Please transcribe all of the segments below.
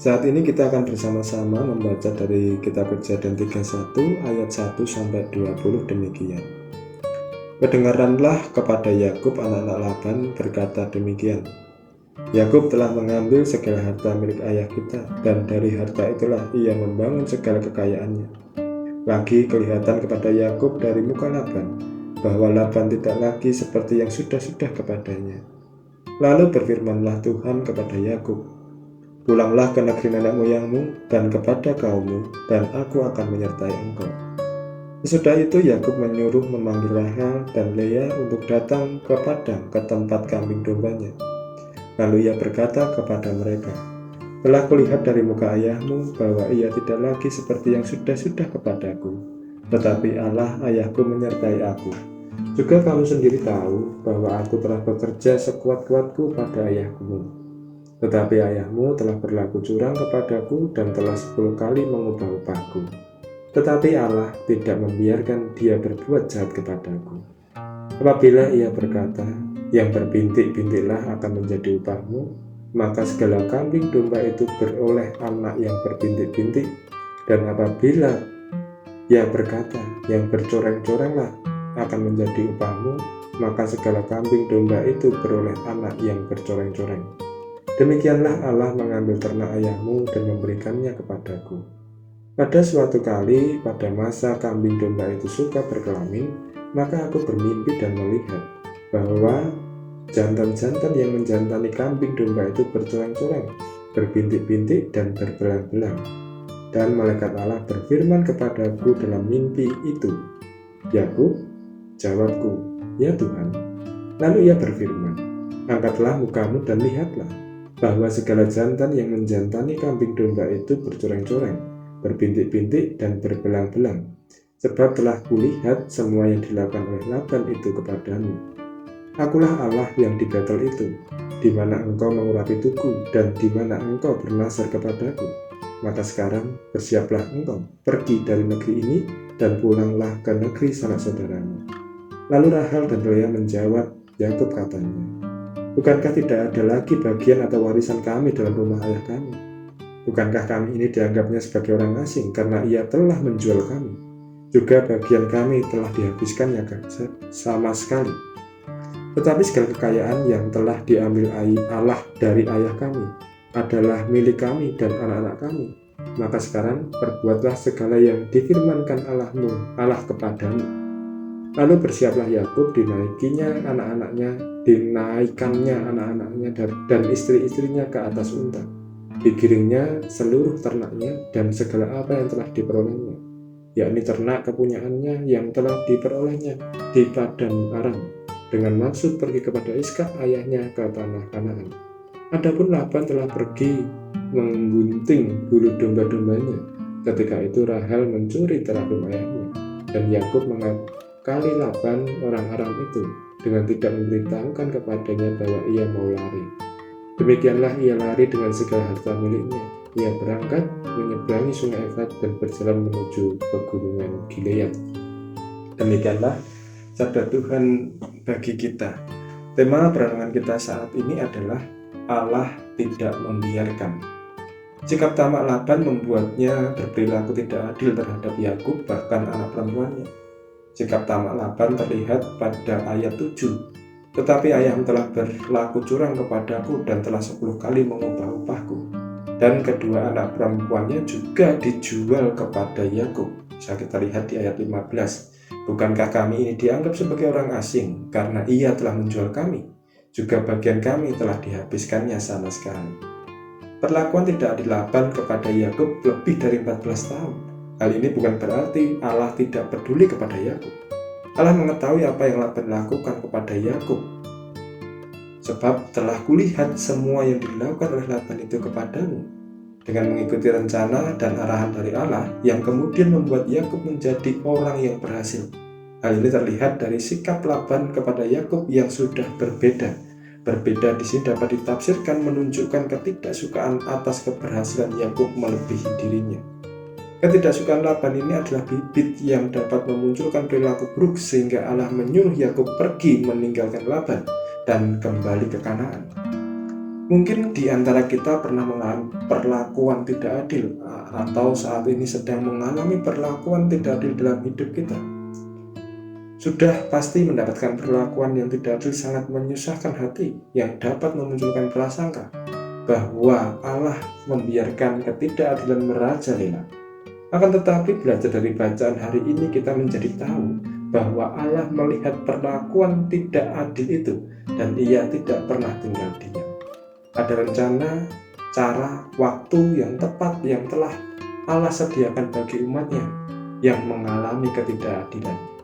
Saat ini kita akan bersama-sama membaca dari kitab Kejadian 31 ayat 1 sampai 20 demikian. Kedengaranlah kepada Yakub anak-anak Laban berkata demikian. Yakub telah mengambil segala harta milik ayah kita, dan dari harta itulah ia membangun segala kekayaannya. Lagi kelihatan kepada Yakub dari muka Laban bahwa Laban tidak lagi seperti yang sudah-sudah kepadanya. Lalu berfirmanlah Tuhan kepada Yakub, "Pulanglah ke negeri nenek moyangmu dan kepada kaummu, dan aku akan menyertai engkau." Sesudah itu Yakub menyuruh memanggil Rahel dan Lea untuk datang ke padang ke tempat kambing dombanya. Lalu ia berkata kepada mereka, "Telah kulihat dari muka ayahmu bahwa ia tidak lagi seperti yang sudah-sudah kepadaku, tetapi Allah ayahku menyertai aku. Juga kamu sendiri tahu bahwa aku telah bekerja sekuat-kuatku pada ayahmu. Tetapi ayahmu telah berlaku curang kepadaku dan telah 10 kali mengubah upahku. Tetapi Allah tidak membiarkan dia berbuat jahat kepadaku. Apabila ia berkata, 'Yang berbintik-bintiklah akan menjadi upahmu,' maka segala kambing domba itu beroleh anak yang berbintik-bintik. Dan apabila ia berkata, 'Yang bercoreng-corenglah akan menjadi upahmu,' maka segala kambing domba itu beroleh anak yang bercoreng-coreng. Demikianlah Allah mengambil ternak ayahmu dan memberikannya kepadaku. Pada suatu kali, pada masa kambing domba itu suka berkelamin, maka aku bermimpi dan melihat bahwa jantan-jantan yang menjantani kambing domba itu bercoreng-coreng, berbintik-bintik dan berbelang-belang. Dan malaikat Allah berfirman kepadaku dalam mimpi itu, 'Yakub,' jawabku, 'Ya Tuhan.' Lalu ia berfirman, 'Angkatlah mukamu dan lihatlah, bahwa segala jantan yang menjantani kambing domba itu bercoreng-coreng, berbintik-bintik dan berbelang-belang. Sebab telah kulihat semua yang dilakukan oleh Laban itu kepadamu. Akulah Allah yang di Betel itu, di mana engkau mengurapi tugu dan di mana engkau bernazar kepadaku. Maka sekarang bersiaplah engkau, pergi dari negeri ini dan pulanglah ke negeri sanak saudaramu.' Lalu Rahel dan Lea menjawab Yakub katanya, 'Bukankah tidak ada lagi bagian atau warisan kami dalam rumah ayah kami? Bukankah kami ini dianggapnya sebagai orang asing karena ia telah menjual kami? Juga bagian kami telah dihabiskannya sama sekali. Tetapi segala kekayaan yang telah diambil Allah dari ayah kami adalah milik kami dan anak-anak kami. Maka sekarang perbuatlah segala yang difirmankan Allah kepadamu.' Lalu bersiaplah Yakub, dinaikannya anak-anaknya dan istri-istrinya ke atas unta. Digiringnya seluruh ternaknya dan segala apa yang telah diperolehnya, yakni ternak kepunyaannya yang telah diperolehnya di padang Aram, dengan maksud pergi kepada Iskak ayahnya ke tanah Kanaan. Adapun Laban telah pergi menggunting bulu domba-dombanya. Ketika itu Rahel mencuri terapung ayahnya, dan Yakub mengakali Laban orang Aram itu dengan tidak memberitahukan kepadanya bahwa ia mau lari. Demikianlah ia lari dengan segala harta miliknya. Ia berangkat menyeberangi sungai Efrat dan berjalan menuju pegunungan Gilead." Demikianlah sabda Tuhan bagi kita. Tema perenungan kita saat ini adalah Allah tidak membiarkan. Sikap tamak Laban membuatnya berperilaku tidak adil terhadap Yakub, bahkan anak perempuannya. Sikap tamak Laban terlihat pada ayat 7. "Tetapi ayahmu telah berlaku curang kepadaku dan telah 10 kali mengubah upahku." Dan kedua anak perempuannya juga dijual kepada Yakub. Bisa kita lihat di ayat 15. "Bukankah kami ini dianggap sebagai orang asing karena ia telah menjual kami? Juga bagian kami telah dihabiskannya sama sekali." Perlakuan tidak adil Laban kepada Yakub lebih dari 14 tahun. Hal ini bukan berarti Allah tidak peduli kepada Yakub. Allah mengetahui apa yang Laban lakukan kepada Yakub. "Sebab telah kulihat semua yang dilakukan oleh Laban itu kepadamu." Dengan mengikuti rencana dan arahan dari Allah yang kemudian membuat Yakub menjadi orang yang berhasil. Hal ini terlihat dari sikap Laban kepada Yakub yang sudah berbeda. Berbeda di sini dapat ditafsirkan menunjukkan ketidaksukaan atas keberhasilan Yakub melebihi dirinya. Ketidaksukaan Laban ini adalah bibit yang dapat memunculkan perilaku buruk sehingga Allah menyuruh Yakub pergi meninggalkan Laban dan kembali ke Kanaan. Mungkin di antara kita pernah mengalami perlakuan tidak adil, atau saat ini sedang mengalami perlakuan tidak adil dalam hidup kita. Sudah pasti mendapatkan perlakuan yang tidak adil sangat menyusahkan hati, yang dapat memunculkan prasangka bahwa Allah membiarkan ketidakadilan merajalela. Akan tetapi belajar dari bacaan hari ini kita menjadi tahu bahwa Allah melihat perlakuan tidak adil itu dan Ia tidak pernah tinggal diam. Ada rencana, cara, waktu yang tepat yang telah Allah sediakan bagi umatnya yang mengalami ketidakadilan.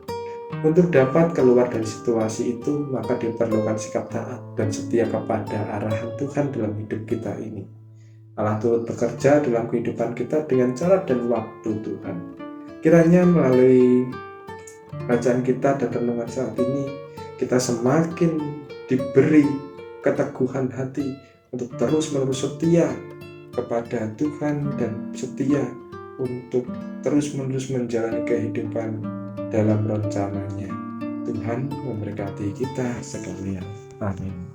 Untuk dapat keluar dari situasi itu, maka diperlukan sikap taat dan setia kepada arahan Tuhan dalam hidup kita ini. Allah turut bekerja dalam kehidupan kita dengan cara dan waktu Tuhan. Kiranya melalui bacaan kita dan renungan saat ini, kita semakin diberi keteguhan hati untuk terus-menerus setia kepada Tuhan dan setia untuk terus-menerus menjalani kehidupan dalam rencananya. Tuhan memberkati kita sekalian. Amin.